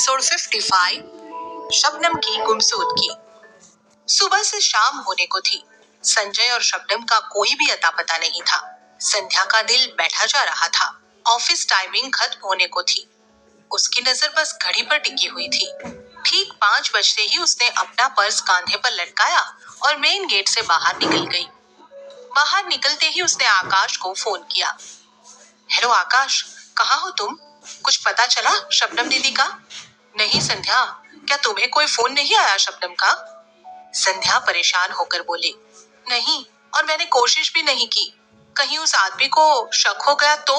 Episode 55 Shabnam की गुमशुदगी। सुबह से शाम होने को थी। संजय और शबनम का कोई भी अता पता नहीं था। संध्या का दिल बैठा जा रहा था। ऑफिस टाइमिंग खत्म होने को थी। उसकी नजर बस घड़ी पर टिकी हुई थी। ठीक 5 बजते ही उसने अपना पर्स कांधे पर लटकाया और मेन गेट से बाहर निकल गई। बाहर निकलते ही उसने आकाश को फोन किया। हेलो आकाश, कहाँ हो तुम? कुछ पता चला शबनम दीदी का? नहीं संध्या, क्या तुम्हें कोई फोन नहीं आया शबनम का? संध्या परेशान होकर बोली। नहीं, और मैंने कोशिश भी नहीं की। कहीं उस आदमी को शक हो गया तो?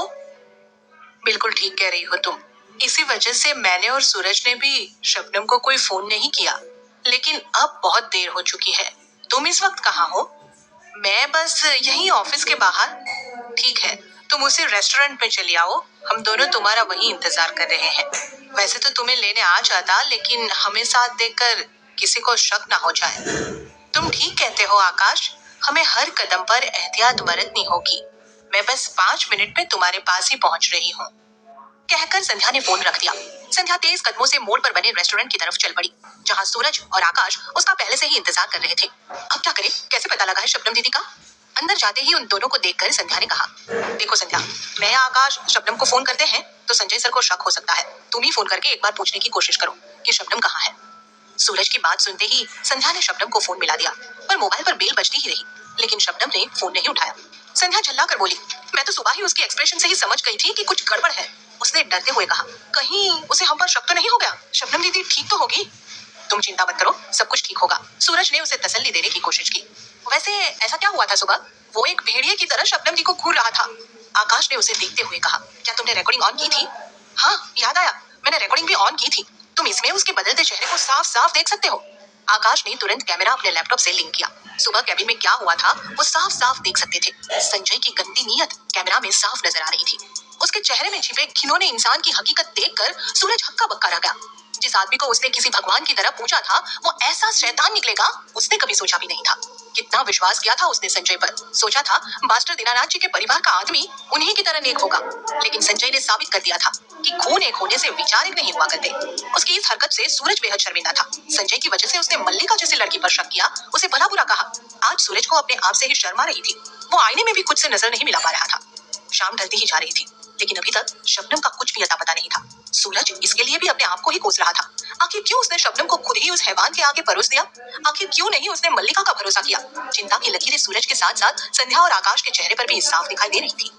बिल्कुल ठीक कह रही हो तुम। इसी वजह से मैंने और सूरज ने भी शबनम को कोई फोन नहीं किया। लेकिन अब बहुत देर हो चुकी है। तुम इस वक्त कहाँ हो? मैं बस यहीं ऑफिस के बाहर। ठीक है, तुम उसी रेस्टोरेंट में चली आओ। हम दोनों तुम्हारा वहीं इंतजार कर रहे हैं। वैसे तो तुम्हें लेने आ जाता, लेकिन हमें साथ देखकर किसी को शक ना हो जाए। तुम ठीक कहते हो आकाश, हमें हर कदम पर एहतियात बरतनी होगी। मैं बस 5 मिनट में तुम्हारे पास ही पहुंच रही हूँ। कहकर संध्या ने फोन रख दिया। संध्या तेज कदमों से मोड़ पर बने रेस्टोरेंट की तरफ चल पड़ी, जहाँ सूरज और आकाश उसका पहले से ही इंतजार कर रहे थे। अब क्या करे, कैसे पता लगा है शबनम दीदी का? अंदर जाते ही उन दोनों को देखकर संध्या ने कहा, देखो संध्या, मैं आकाश शबनम को फोन करते हैं तो संजय सर को शक हो सकता है। तुम ही फोन करके एक बार पूछने की कोशिश करो कि शबनम कहाँ है। सूरज की बात सुनते ही संध्या ने शबनम को फोन मिला दिया, पर मोबाइल पर बेल बजती ही रही, लेकिन शबनम ने फोन नहीं उठाया। संध्या झल्ला कर बोली, मैं तो सुबह ही उसके एक्सप्रेशन से ही समझ गई थी कि कुछ गड़बड़ है। उसने डरते हुए कहा, कहीं उसे हम पर शक तो नहीं हो गया? शबनम दीदी ठीक तो होगी? तुम चिंता मत करो, सब कुछ ठीक होगा। सूरज ने उसे तसल्ली देने की कोशिश की। वैसे ऐसा क्या हुआ था सुबह? वो एक भेड़िए की तरह शबनम दी को घूर रहा था। आकाश ने उसे देखते हुए कहा, क्या तुमने रिकॉर्डिंग ऑन की थी? हाँ, याद आया, मैंने रिकॉर्डिंग भी ऑन की थी। तुम इसमें उसके बदलते चेहरे को साफ साफ देख सकते हो। आकाश ने तुरंत कैमरा अपने लैपटॉप से लिंक किया। सुबह कैबिन में क्या हुआ था वो साफ साफ देख सकते थे। संजय की गंदी नीयत कैमरा में साफ नजर आ रही थी। उसके चेहरे में छिपे घिनौने इंसान की हकीकत देखकर सूरज हक्का बक्का रह गया। जिस आदमी को उसने किसी भगवान की तरह पूछा था, वो ऐसा शैतान निकलेगा उसने कभी सोचा भी नहीं था। कितना विश्वास किया था उसने संजय पर। सोचा था मास्टर दीनानाथ जी के परिवार का आदमी उन्हीं की तरह नेक होगा, लेकिन संजय ने साबित कर दिया था कि खून एक होने से विचार एक नहीं हुआ करते। उसकी इस हरकत से सूरज बेहद शर्मिंदा था। संजय की वजह से उसने मल्लिका जैसी लड़की पर शक किया, उसे भला बुरा कहा। आज सूरज को अपने आप से ही शर्म आ रही थी। वो आईने में भी खुद से नजर नहीं मिला पा रहा था। शाम ढलती ही जा रही थी, लेकिन अभी तक शबनम का कुछ भी अता पता नहीं था। सूरज इसके लिए भी अपने आप को ही कोस रहा था। आखिर क्यों उसने शबनम को खुद ही उस हैवान के आगे परोस दिया? आखिर क्यों नहीं उसने मल्लिका का भरोसा किया? चिंता की लकीरें सूरज के साथ साथ संध्या और आकाश के चेहरे पर भी साफ दिखाई दे रही थी।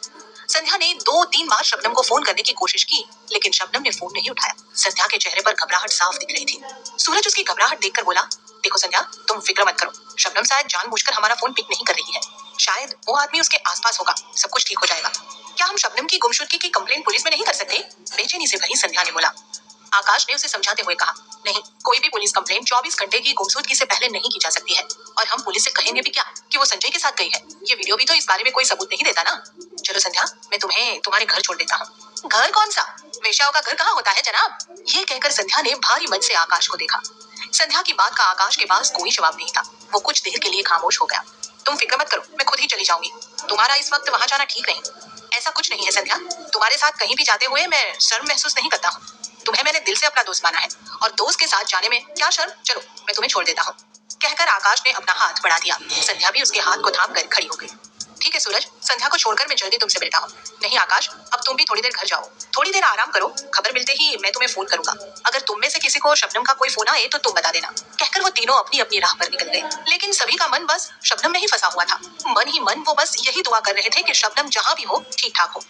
संध्या ने 2-3 बार शबनम को फोन करने की कोशिश की, लेकिन शबनम ने फोन नहीं उठाया। संध्या के चेहरे पर घबराहट साफ दिख रही थी। सूरज उसकी घबराहट देखकर बोला, देखो संध्या, तुम फिक्र मत करो। शबनम शायद जानबूझकर हमारा फोन पिक नहीं कर रही है। शायद वो आदमी उसके आसपास होगा। सब कुछ ठीक हो जाएगा। क्या हम शबनम की गुमशुदगी की कंप्लेंट पुलिस में नहीं कर सकते? बेचैनी से भरी संध्या ने बोला। आकाश ने उसे समझाते हुए कहा, नहीं, कोई भी पुलिस कंप्लेंट 24 घंटे की गुमशुदगी से पहले नहीं की जा सकती है। और हम पुलिस से कहेंगे भी क्या कि वो संजय के साथ गई है? ये वीडियो भी तो इस बारे में कोई सबूत नहीं देता ना। चलो संध्या, मैं तुम्हें तुम्हारे घर छोड़ देता हूँ। घर कौन सा? वेश्याओं का घर कहाँ होता है जनाब? ये कहकर संध्या ने भारी मन से आकाश को देखा। संध्या की बात का आकाश के पास कोई जवाब नहीं था। वो कुछ देर के लिए खामोश हो गया। तुम फिक्र मत करो, मैं खुद ही चली जाऊंगी। तुम्हारा इस वक्त वहाँ जाना ठीक नहीं। ऐसा कुछ नहीं है संध्या, तुम्हारे साथ कहीं भी जाते हुए मैं शर्म महसूस नहीं करता हूँ। तुम्हें मैंने दिल से अपना दोस्त माना है, और दोस्त के साथ जाने में क्या शर्म? चलो, मैं तुम्हें छोड़ देता हूँ। कहकर आकाश ने अपना हाथ बढ़ा दिया। संध्या भी उसके हाथ को थाम कर खड़ी हो गई। ठीक है सूरज, संध्या को छोड़कर मैं जल्दी तुमसे मिलता हूँ। नहीं आकाश, अब तुम भी थोड़ी देर घर जाओ, थोड़ी देर आराम करो। खबर मिलते ही मैं तुम्हें फोन करूंगा। अगर तुम में से किसी को शबनम का कोई फोन आए तो तुम बता देना। कहकर वो तीनों अपनी अपनी राह पर निकल गए। लेकिन सभी का मन बस शबनम में ही फंसा हुआ था। मन ही मन वो बस यही दुआ कर रहे थे कि शबनम जहाँ भी हो ठीक ठाक हो।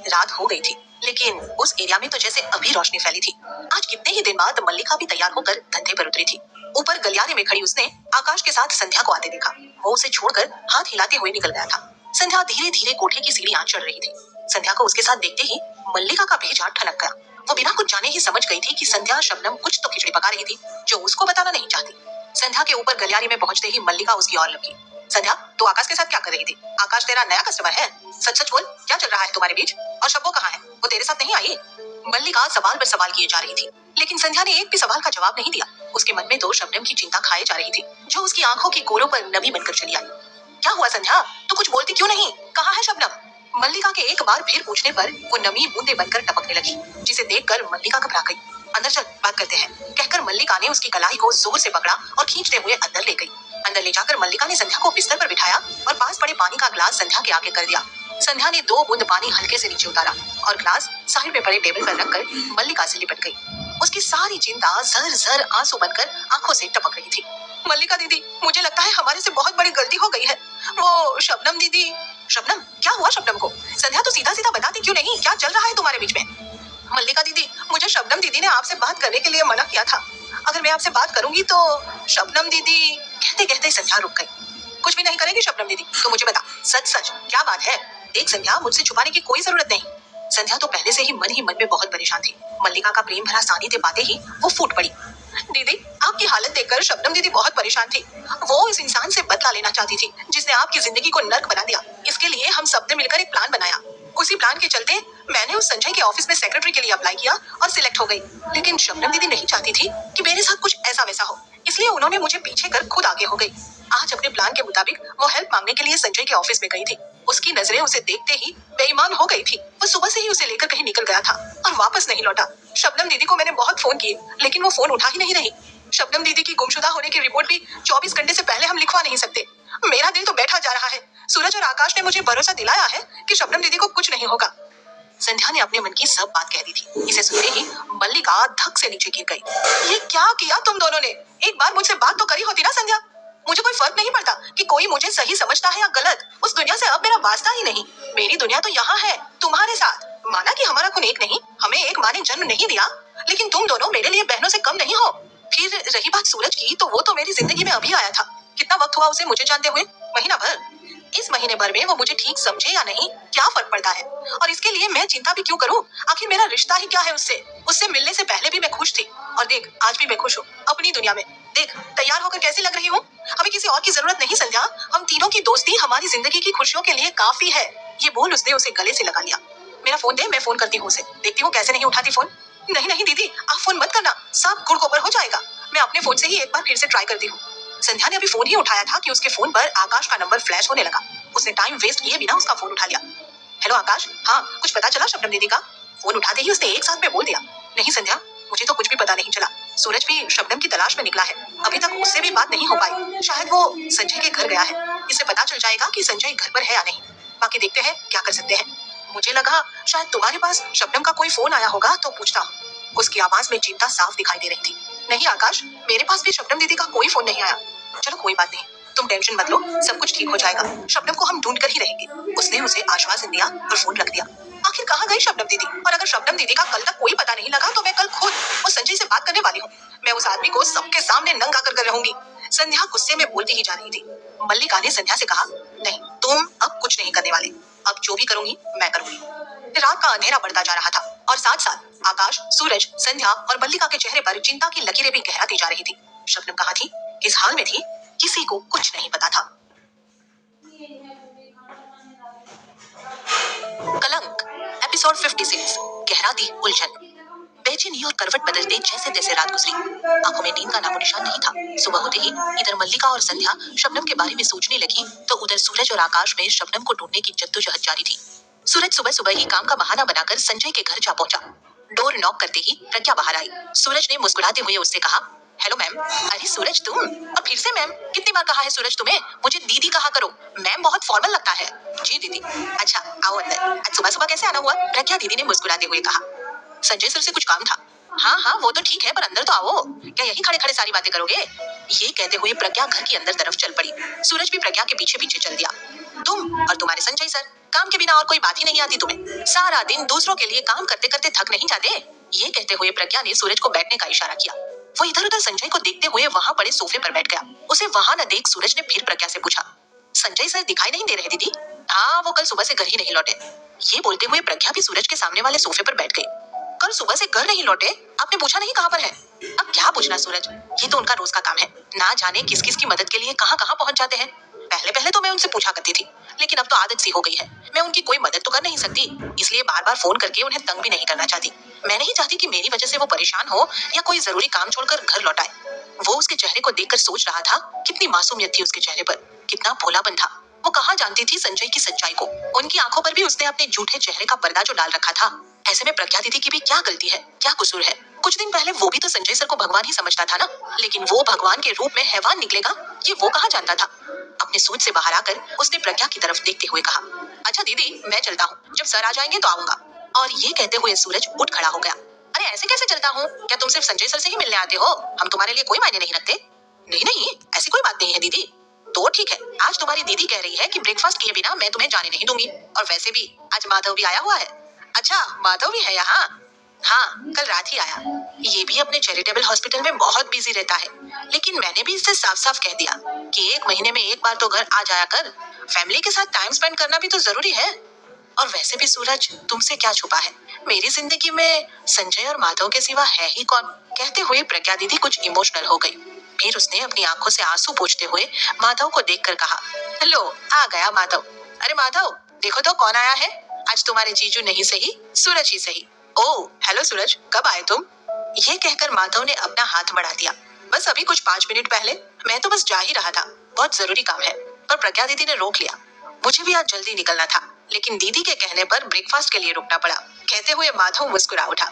रात हो गई थी, लेकिन उस एरिया में तो जैसे अभी रोशनी फैली थी। आज कितने ही दिन बाद मल्लिका भी तैयार होकर धंधे पर उतरी थी। ऊपर गलियारे में खड़ी उसने आकाश के साथ संध्या को आते देखा। वो उसे छोड़कर हाथ हिलाते हुए निकल गया था। संध्या धीरे धीरे कोठे की सीढ़ियां चढ़ रही थी। संध्या को उसके साथ देखते ही मल्लिका का भेजा ठनक गया। वो बिना कुछ जाने ही समझ गई थी कि संध्या शबनम कुछ तो खिचड़ी पका रही थी जो उसको बताना नहीं चाहती। संध्या के ऊपर गलियारे में पहुंचते ही मल्लिका उसकी ओर लपकी। संध्या, तू आकाश के साथ क्या कर रही थी? आकाश तेरा नया कस्टमर है? सच सच बोल, क्या चल रहा है तुम्हारे बीच? और शब्बो कहाँ है? वो तेरे साथ नहीं आई? मल्लिका सवाल पर सवाल किए जा रही थी, लेकिन संध्या ने एक भी सवाल का जवाब नहीं दिया। उसके मन में तो शबनम की चिंता खाए जा रही थी, जो उसकी आंखों की कोरों पर नमी बनकर चली आई। क्या हुआ संध्या, तू कुछ बोलती क्यों नहीं? कहाँ है शबनम? मल्लिका के एक बार फिर पूछने पर वो नमी बूंदे बनकर टपकने लगी, जिसे देखकर मल्लिका घबरा गई। अंदर चल, बात करते हैं, कहकर मल्लिका ने उसकी कलाई को जोर से पकड़ा और खींचते हुए अंदर ले गई। अंदर ले जाकर मल्लिका ने संध्या को बिस्तर पर बिठाया और पास पड़े पानी का ग्लास संध्या के आगे कर दिया। संध्या ने 2 बूंद पानी हल्के से नीचे उतारा और ग्लास साइड में पड़े टेबल पर रखकर मल्लिका से लिपट गई। उसकी सारी चिंता झर झर आंसू बनकर आंखों से टपक रही थी। मल्लिका दीदी, मुझे लगता है हमारे से बहुत बड़ी गलती हो गई है। वो शबनम दीदी। शबनम? क्या हुआ शबनम को? संध्या तो सीधा सीधा बताती क्यों नहीं, क्या चल रहा है तुम्हारे बीच में? मल्लिका दीदी, मुझे शबनम दीदी ने आपसे बात करने के लिए मना किया था। अगर मैं आपसे बात करूंगी तो शबनम दीदी। कहते कहते संध्या रुक गई। कुछ भी नहीं करेगी शबनम दीदी, तो मुझे बता, सच सच क्या बात है? देख संध्या, मुझसे छुपाने की कोई जरूरत नहीं। संध्या तो पहले से ही मन में बहुत परेशान थी। मल्लिका का प्रेम भरा सानिध्य पाते ही वो फूट पड़ी। दीदी, आपकी हालत देखकर शबनम दीदी बहुत परेशान थी। वो इस इंसान से बदला लेना चाहती थी जिसने आपकी जिंदगी को नर्क बना दिया। इसके लिए हम सबने मिलकर एक प्लान बनाया। उसी प्लान के चलते मैंने उस संजय के ऑफिस में सेक्रेटरी के लिए अप्लाई किया और सिलेक्ट हो गई। लेकिन शबनम दीदी नहीं चाहती थी कि मेरे साथ कुछ ऐसा वैसा हो, इसलिए उन्होंने मुझे पीछे कर खुद आगे हो गई। आज अपने प्लान के मुताबिक वो हेल्प मांगने के लिए संजय के ऑफिस में गई थी। उसकी नजरें उसे देखते ही बेईमान हो गई थी। वो सुबह से ही उसे लेकर कहीं निकल गया था और वापस नहीं लौटा। शबनम दीदी को मैंने बहुत फोन किए, लेकिन वो फोन उठा ही नहीं रही। शबनम दीदी की गुमशुदा होने की रिपोर्ट भी 24 घंटे से पहले हम लिखवा नहीं सकते। मेरा दिल तो बैठा जा रहा है। सूरज और आकाश ने मुझे भरोसा दिलाया है कि शबनम दीदी को कुछ नहीं होगा। संध्या ने अपने मन की सब बात कह दी थी। इसे सुनते ही मल्लिका धक से नीचे गिर गई। ये क्या किया तुम दोनों ने? एक बार मुझसे बात तो करी होती ना संध्या। मुझे कोई फर्क नहीं पड़ता कि कोई मुझे सही समझता है या गलत। उस दुनिया से अब मेरा वास्ता ही नहीं। मेरी दुनिया तो यहाँ है, तुम्हारे साथ। माना कि हमारा खून एक नहीं, हमें एक माँ ने जन्म नहीं दिया, लेकिन तुम दोनों मेरे लिए बहनों से कम नहीं हो। फिर रही बात सूरज की, तो वो तो मेरी जिंदगी में अभी आया था। कितना वक्त हुआ उसे मुझे जानते हुए? महीना भर। इस महीने भर में वो मुझे ठीक समझे या नहीं, क्या फर्क पड़ता है? और इसके लिए मैं चिंता भी क्यों करूं? आखिर मेरा रिश्ता ही क्या है उससे? उससे मिलने से पहले भी मैं खुश थी, और देख आज भी मैं खुश हूँ अपनी दुनिया में। देख तैयार होकर कैसी लग रही हूँ। हमें किसी और की जरूरत नहीं संध्या। हम तीनों की दोस्ती हमारी जिंदगी की खुशियों के लिए काफी है। ये बोल उसने उसे गले से लगा लिया। मेरा फोन दे, मैं फोन करती हूँ उसे। देखती हूँ कैसे नहीं उठाती फोन। नहीं नहीं दीदी, आप फोन मत करना, सब गुड़ गोबर हो जाएगा। मैं अपने फोन से ही एक बार फिर से ट्राई करती हूँ। संध्या ने अभी फोन ही उठाया था कि उसके फोन पर आकाश का नंबर फ्लैश होने लगा। उसने टाइम वेस्ट किए बिना उसका फोन उठा लिया। हेलो आकाश, हाँ कुछ पता चला शबनम दीदी का? फोन उठाते ही उसने एक साथ में बोल दिया। नहीं संध्या, मुझे तो कुछ भी पता नहीं चला। सूरज भी शबनम की तलाश में निकला है, अभी तक उससे भी बात नहीं हो पाई। शायद वो संजय के घर गया है। इससे पता चल जाएगा कि संजय घर पर है या नहीं। बाकी देखते हैं क्या कर सकते हैं। मुझे लगा शायद तुम्हारे पास शबनम का कोई फोन आया होगा, तो पूछता हूँ। उसकी आवाज में चिंता साफ दिखाई दे रही थी। नहीं आकाश, मेरे पास भी शबनम दीदी का कोई फोन नहीं आया। चलो कोई बात नहीं, तुम टेंशन मत लो, सब कुछ ठीक हो जाएगा। शबनम को हम ढूंढ कर ही रहेंगे। उसने उसे आश्वासन दिया और फोन रख दिया। आखिर कहाँ गई शबनम दीदी? और अगर शबनम दीदी का कल तक कोई पता नहीं लगा, तो मैं कल खुद उस संजय से बात करने वाली हूँ। मैं उस आदमी को सबके सामने नंगा कर रहूंगी। संध्या गुस्से में बोलती ही जा रही थी। मल्लिका ने संध्या से कहा, नहीं तुम अब कुछ नहीं करने वाले। अब जो भी करूंगी मैं करूंगी। रात का अंधेरा बढ़ता जा रहा था और साथ साथ आकाश, सूरज, संध्या और मल्लिका के चेहरे पर चिंता की लकीरें भी गहराती जा रही थी। शबनम कहाँ थी, किस हाल में थी, किसी को कुछ नहीं पता था। कलंक एपिसोड 56। गहरा दी उलझन। बेचैनी और करवट बदलते जैसे तैसे रात गुजरी। आंखों में नींद का नामो निशान नहीं था। सुबह होते ही इधर मल्लिका और संध्या शबनम के बारे में सोचने लगी, तो उधर सूरज और आकाश में शबनम को ढूंढने की जद्दोजहद जारी थी। सूरज सुबह सुबह ही काम का बहाना बनाकर संजय के घर जा पहुंचा। डोर नॉक करते ही प्रज्ञा बाहर आई। सूरज ने मुस्कुराते हुए उससे कहा, हेलो मैम। अरे सूरज तुम? और फिर से मैम? कितनी बार कहा है सूरज तुम्हें, मुझे दीदी कहा करो, मैम बहुत फॉर्मल लगता है। जी दीदी। अच्छा आओ अंदर। आज सुबह सुबह कैसे आना हुआ? प्रज्ञा दीदी ने मुस्कुराते हुए कहा। संजय सर से कुछ काम था। हाँ हाँ वो तो ठीक है, पर अंदर तो आओ। क्या यही खड़े खड़े सारी बातें करोगे? ये कहते हुए प्रज्ञा घर की अंदर तरफ चल पड़ी। सूरज भी प्रज्ञा के पीछे पीछे चल दिया। तुम और तुम्हारे संजय सर, काम के बिना और कोई बात ही नहीं आती तुम्हें। सारा दिन दूसरों के लिए काम करते करते थक नहीं जाते? ये कहते हुए प्रज्ञा ने सूरज को बैठने का इशारा किया। वो इधर उधर संजय को देखते हुए वहाँ पड़े सोफे पर बैठ गया। उसे वहाँ न देख सूरज ने फिर प्रज्ञा से पूछा, संजय सर दिखाई नहीं दे रहे दीदी? हाँ वो कल सुबह से घर ही नहीं लौटे। ये बोलते हुए प्रज्ञा भी सूरज के सामने वाले सोफे पर बैठ गई। कल सुबह से घर नहीं लौटे? आपने पूछा नहीं कहाँ पर है? अब क्या पूछना सूरज, ये तो उनका रोज का काम है। ना जाने किस किस की मदद के लिए कहाँ कहाँ पहुँच जाते हैं। पहले पहले तो मैं उनसे पूछा करती थी, लेकिन अब तो आदत सी हो गई है। मैं उनकी कोई मदद तो कर नहीं सकती, इसलिए बार बार फोन करके उन्हें तंग भी नहीं करना चाहती। मैं नहीं चाहती कि मेरी वजह से वो परेशान हो या कोई जरूरी काम छोड़कर घर लौटाए। वो उसके चेहरे को देखकर सोच रहा था, कितनी मासूमियत थी उसके चेहरे पर, कितना भोलापन था। वो कहाँ जानती थी संजय की सच्चाई को। उनकी आंखों पर भी उसने अपने झूठे चेहरे का पर्दा जो डाल रखा था। ऐसे में प्रज्ञा दीदी की भी क्या गलती है, क्या कसूर है? कुछ दिन पहले वो भी तो संजय सर को भगवान ही समझता था ना, लेकिन वो भगवान के रूप में हैवान निकलेगा ये वो कहाँ जानता था। अपने सोच से बाहर आकर उसने प्रज्ञा की तरफ देखते हुए कहा, अच्छा दीदी मैं चलता हूँ, जब सर आ जाएंगे तो आऊंगा। और ये कहते हुए सूरज उठ खड़ा हो गया। अरे ऐसे कैसे चलता हूँ, क्या तुम सिर्फ संजय सर से ही मिलने आते हो? हम तुम्हारे लिए कोई मायने नहीं रखते। नहीं नहीं, ऐसी कोई बात नहीं है दीदी। तो ठीक है, आज तुम्हारी दीदी कह रही है कि ब्रेकफास्ट किए बिना मैं तुम्हें जाने नहीं दूंगी। और वैसे भी आज माधव भी आया हुआ है। अच्छा माधव भी है यहाँ? हाँ कल रात ही आया। ये भी अपने चैरिटेबल हॉस्पिटल में बहुत बिजी रहता है, लेकिन मैंने भी इससे साफ साफ कह दिया कि 1 महीने में एक बार तो घर आ जाया कर। फैमिली के साथ टाइम स्पेंड करना भी तो जरूरी है। और वैसे भी सूरज तुमसे क्या छुपा है, मेरी जिंदगी में संजय और माधव के सिवा है ही कौन। कहते हुए प्रज्ञा दीदी कुछ इमोशनल हो गई। फिर उसने अपनी आंखों से आंसू पोंछते हुए माधव को देखकर कहा, लो आ गया माधव। अरे माधव देखो तो कौन आया है। आज तुम्हारे जीजू नहीं सही, सूरज ही सही। ओह हेलो सूरज, कब आए तुम? ये कहकर माधव ने अपना हाथ बढ़ा दिया। बस अभी कुछ 5 मिनट पहले। मैं तो बस जा ही रहा था, बहुत जरूरी काम है। पर प्रज्ञा दीदी ने रोक लिया। मुझे भी आज जल्दी निकलना था, लेकिन दीदी के कहने पर ब्रेकफास्ट के लिए रुकना पड़ा। कहते हुए माधव मुस्कुरा उठा।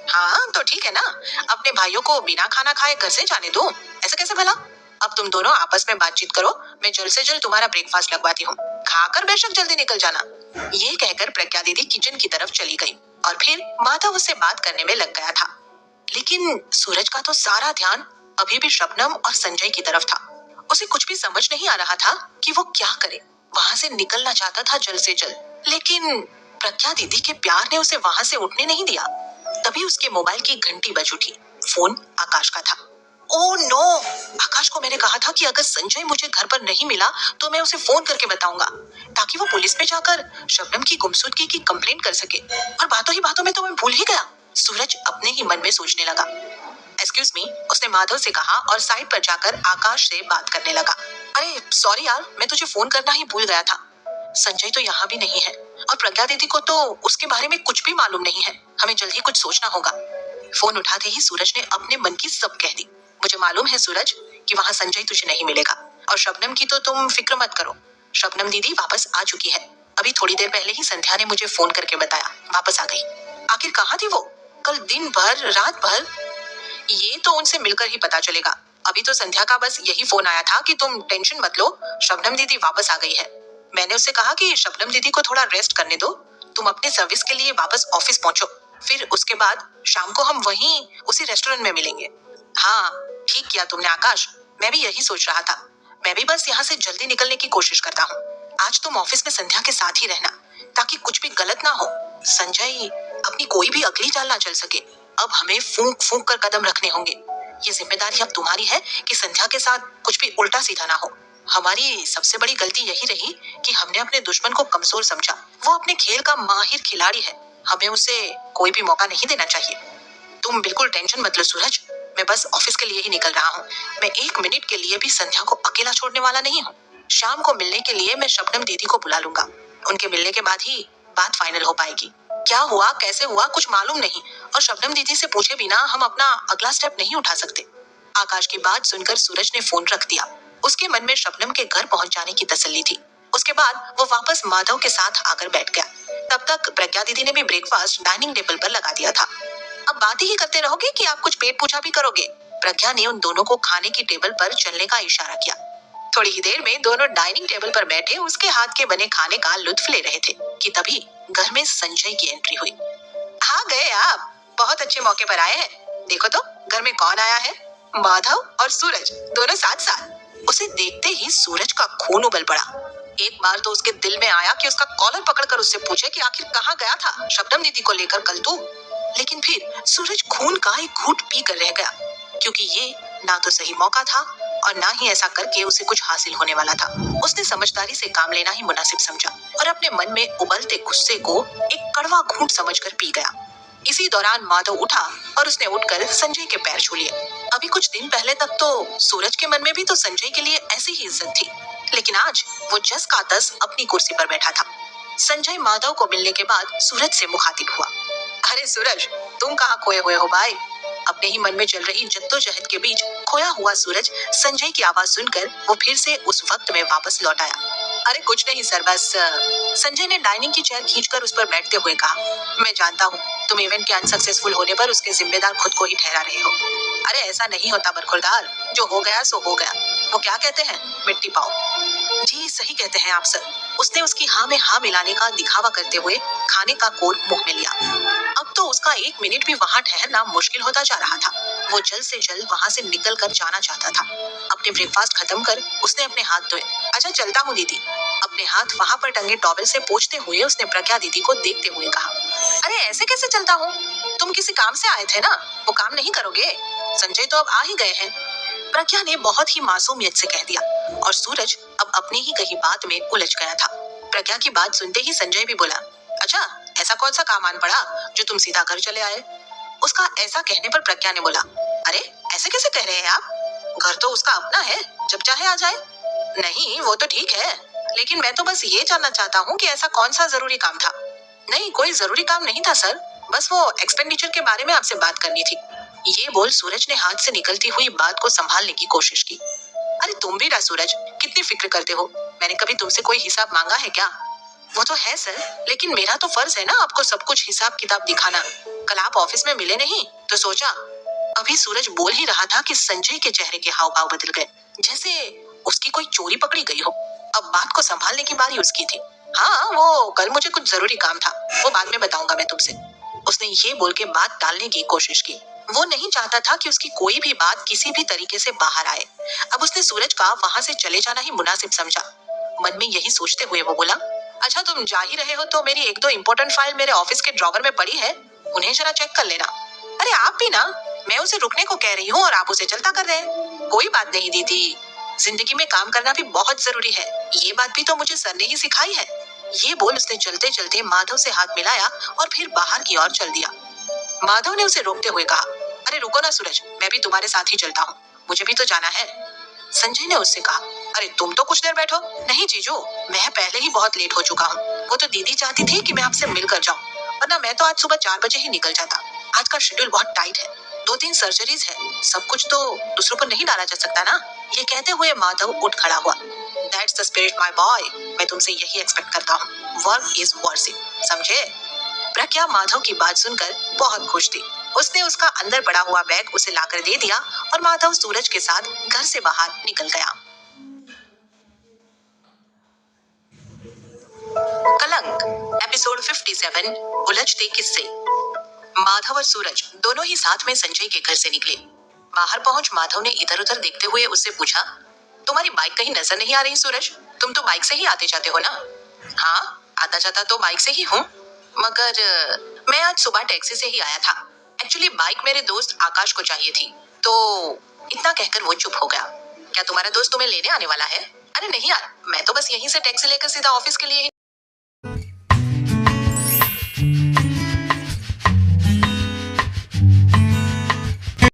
हाँ तो ठीक है ना, अपने भाइयों को बिना खाना खाए घर से जाने दो। ऐसा कैसे भला? अब तुम दोनों आपस में बातचीत करो, मैं जल्द से जल्द तुम्हारा ब्रेकफास्ट लगवाती हूँ। खाकर बेशक जल्दी निकल जाना। ये कहकर प्रज्ञा दीदी किचन की तरफ चली गई और फिर माधव उससे बात करने में लग गया था। लेकिन सूरज का तो सारा ध्यान अभी भी शबनम और संजय की तरफ था। उसे कुछ भी समझ नहीं आ रहा था कि वो क्या करे। वहां से निकलना चाहता था जल्द से जल्द, लेकिन प्रज्ञा दीदी के प्यार ने उसे वहां से उठने नहीं दिया। तभी उसके मोबाइल की घंटी बज उठी। फोन आकाश का था। ओह नो, आकाश को मैंने कहा था कि अगर संजय मुझे घर पर नहीं मिला तो मैं उसे फोन करके बताऊंगा, ताकि वो पुलिस में जाकर शबनम की गुमशुदगी की कंप्लेंट कर सके। और बातों ही बातों में तो मैं भूल ही गया। सूरज अपने ही मन में सोचने लगा। एक्सक्यूज मी, उसने माधव से कहा और साइड पर जाकर आकाश से बात करने लगा। अरे सॉरी यार, मैं तुझे फोन करना ही भूल गया था। संजय तो यहाँ भी नहीं है और प्रज्ञा दीदी को तो उसके बारे में कुछ भी मालूम नहीं है। हमें जल्दी कुछ सोचना होगा। फोन उठाते ही सूरज ने अपने मन की सब कह दी। मुझे मालूम है सूरज कि वहाँ संजय तुझे नहीं मिलेगा, और शबनम की तो तुम फिक्र मत करो। शबनम दीदी वापस आ चुकी है। अभी थोड़ी देर पहले ही संध्या ने मुझे फोन करके बताया वापस आ गई। आखिर कहाँ थी वो? कल दिन भर रात भर? ये तो उनसे मिलकर ही पता चलेगा। अभी तो संध्या का बस यही फोन आया था कि तुम टेंशन मत लो, शबनम दीदी वापस आ गई है। मैंने उससे कहा कि शबनम दीदी को थोड़ा रेस्ट करने दो, तुम अपने सर्विस के लिए वापस ऑफिस पहुंचो। फिर उसके बाद शाम को हम वहीं उसी रेस्टोरेंट में मिलेंगे। हाँ ठीक किया तुमने आकाश, मैं भी यही सोच रहा था। मैं भी बस यहाँ से जल्दी निकलने की कोशिश करता हूँ। आज तुम ऑफिस में संध्या के साथ ही रहना, ताकि कुछ भी गलत ना हो। संजय अपनी कोई भी अगली चाल ना चल सके। अब हमें फूंक फूंक कर कदम रखने होंगे। ये जिम्मेदारी अब तुम्हारी है कि संध्या के साथ कुछ भी उल्टा सीधा ना हो। हमारी सबसे बड़ी गलती यही रही कि हमने अपने दुश्मन को कमजोर समझा। वो अपने खेल का माहिर खिलाड़ी है, हमें उसे कोई भी मौका नहीं देना चाहिए। तुम बिल्कुल टेंशन मत लो सूरज, मैं बस ऑफिस के लिए ही निकल रहा हूँ। मैं 1 मिनट के लिए भी संध्या को अकेला छोड़ने वाला नहीं हूँ। शाम को मिलने के लिए मैं शबनम दीदी को बुला लूंगा। उनके मिलने के बाद ही बात फाइनल हो पाएगी। क्या हुआ कैसे हुआ कुछ मालूम नहीं, और शबनम दीदी से पूछे बिना हम अपना अगला स्टेप नहीं उठा सकते। आकाश की बात सुनकर सूरज ने फोन रख दिया। उसके मन में शबनम के घर पहुंच जाने की तसल्ली थी। उसके बाद वो वापस माधव के साथ आकर बैठ गया। तब तक प्रज्ञा दीदी ने भी ब्रेकफास्ट डाइनिंग टेबल पर लगा दिया था। अब बात ही करते रहोगे कि आप कुछ पेट पूजा भी करोगे? प्रज्ञा ने उन दोनों को खाने की टेबल पर चलने का इशारा किया। थोड़ी ही देर में दोनों डाइनिंग टेबल पर बैठे उसके हाथ के बने खाने का लुत्फ ले रहे थे कि तभी घर में संजय की एंट्री हुई। आ गए आप, बहुत अच्छे मौके पर आए हैं। देखो तो घर में कौन आया है। माधव और सूरज दोनों साथ साथ। उसे देखते ही सूरज का खून उबल पड़ा। एक बार तो उसके दिल में आया कि उसका कॉलर पकड़कर उससे पूछे कि आखिर कहाँ गया था शबनम दीदी को लेकर कल तू। लेकिन फिर सूरज खून का एक घूंट पी कर रह गया, क्योंकि ये ना तो सही मौका था और ना ही ऐसा करके उसे कुछ हासिल होने वाला था। उसने समझदारी से काम लेना ही मुनासिब समझा और अपने मन में उबलते गुस्से को एक कड़वा घूंट समझकर पी गया। इसी दौरान माधव उठा और उसने उठकर संजय के पैर छू लिए। अभी कुछ दिन पहले तक तो सूरज के मन में भी तो संजय के लिए ऐसी ही इज्जत थी, लेकिन आज वो जस का तस अपनी कुर्सी पर बैठा था। संजय माधव को मिलने के बाद सूरज से मुखातिब हुआ। अरे सूरज, तुम कहाँ खोए हुए हो भाई? अपने ही मन में चल रही जद्दोजहद के बीच खोया हुआ सूरज संजय की आवाज सुनकर वो फिर से उस वक्त में वापस लौट आया। अरे कुछ नहीं सर, बस संजय ने डाइनिंग की चेयर खींचकर उस पर बैठते हुए कहा, मैं जानता हूँ तुम इवेंट के अनसक्सेसफुल होने पर उसके जिम्मेदार खुद को ही ठहरा रहे हो। अरे ऐसा नहीं होता बरखुरदार, जो हो गया सो हो गया। वो क्या कहते हैं, मिट्टी पाओ। जी सही कहते हैं आप सर। उसने उसकी हाँ में हाँ मिलाने का दिखावा करते हुए खाने का कोल मुंह में लिया। अब तो उसका 1 मिनट भी वहां ठहरना मुश्किल होता जा रहा था। वो जल्द से जल्द वहां से निकल कर जाना चाहता था। अपने ब्रेकफास्ट खत्म कर उसने अपने हाथ धोए। अच्छा चलता हूँ दीदी। अपने हाथ वहां पर टंगे टॉवेल से पोंछते हुए उसने प्रज्ञा दीदी को देखते हुए कहा, अरे ऐसे कैसे चलता हूँ? तुम किसी काम से आए थे ना, वो काम नहीं करोगे? संजय तो अब आ ही गए हैं। प्रज्ञा ने बहुत ही मासूमियत से कह दिया और सूरज अब अपनी ही कही बात में उलझ गया था। प्रज्ञा की बात सुनते ही संजय भी बोला, अच्छा ऐसा कौन सा काम आन पड़ा जो तुम सीधा घर चले आए? उसका ऐसा कहने पर प्रज्ञा ने बोला, अरे ऐसे कैसे कह रहे हैं आप? घर तो उसका अपना है, जब चाहे आ जाए। नहीं वो तो ठीक है, लेकिन मैं तो बस ये जानना चाहता हूँ कि ऐसा कौन सा जरूरी काम था? नहीं कोई जरूरी काम नहीं था सर, बस वो एक्सपेंडिचर के बारे में आपसे बात करनी थी। ये बोल सूरज ने हाथ से निकलती हुई बात को संभालने की कोशिश की। अरे तुम भी ना सूरज, कितनी फिक्र करते हो? मैंने कभी तुमसे कोई हिसाब मांगा है क्या? वो तो है सर, लेकिन मेरा तो फर्ज है ना आपको सब कुछ हिसाब किताब दिखाना। कल आप ऑफिस में मिले नहीं तो सोचा। अभी सूरज बोल ही रहा था कि संजय के चेहरे के हाव भाव बदल गए, जैसे उसकी कोई चोरी पकड़ी गई हो। अब बात को संभालने की बारी उसकी थी। हाँ वो कल मुझे कुछ जरूरी काम था, वो बाद में बताऊंगा मैं तुमसे। उसने ये बोल के बात टालने की कोशिश की। वो नहीं चाहता था कि उसकी कोई भी बात किसी भी तरीके से बाहर आए। अब उसने सूरज का वहां से चले जाना ही मुनासिब समझा। मन में यही सोचते हुए वो बोला, अच्छा तुम जा ही रहे हो तो मेरी 1-2 इम्पोर्टेंट फाइल मेरे ऑफिस के ड्रॉवर में पड़ी है, उन्हें जरा चेक कर लेना। अरे आप भी ना, मैं उसे रुकने को कह रही हूँ और आप उसे चलता कर रहे हैं। कोई बात नहीं दीदी, जिंदगी में काम करना भी बहुत जरूरी है, ये बात भी तो मुझे सर ने ही सिखाई है। ये बोल उसने चलते चलते माधव से हाथ मिलाया और फिर बाहर की ओर चल दिया। माधव ने उसे रोकते हुए कहा, अरे रुको ना सूरज, मैं भी तुम्हारे साथ ही चलता हूँ, मुझे भी तो जाना है। संजय ने उससे कहा, अरे तुम तो कुछ देर बैठो। नहीं जीजू, मैं पहले ही बहुत लेट हो चुका हूँ। वो तो दीदी चाहती थी कि मैं आपसे मिलकर जाऊँ, वरना मैं तो आज सुबह 4 बजे ही निकल जाता। आज का शेड्यूल बहुत टाइट है, 2-3 सर्जरीज है, सब कुछ तो दूसरों पर नहीं डाला जा सकता ना। ये कहते हुए माधव उठ खड़ा हुआ। That's the spirit my boy, मैं तुमसे यही एक्सपेक्ट करता हूँ, वर्क इज वर्शिप, समझे? प्रज्ञा माधव की बात सुनकर बहुत खुश थी। उसने उसका अंदर पड़ा हुआ बैग उसे लाकर दे दिया और माधव सूरज के साथ घर से बाहर निकल गया। कलंक एपिसोड 57 उलझते किस्से। माधव और सूरज दोनों ही साथ में संजय के घर से निकले। बाहर पहुंच माधव ने इधर उधर देखते हुए उससे पूछा, तुम्हारी बाइक कहीं नजर नहीं आ रही सूरज? तुम तो बाइक से ही आते जाते हो ना? हाँ आता जाता तो बाइक से ही हूँ, मगर मैं आज सुबह टैक्सी से ही आया था। एक्चुअली बाइक मेरे दोस्त आकाश को चाहिए थी, तो इतना कहकर वो चुप हो गया। क्या तुम्हारा दोस्त तुम्हें लेने आने वाला है? अरे नहीं यार, मैं तो बस यहीं से टैक्सी लेकर सीधा ऑफिस के लिए ही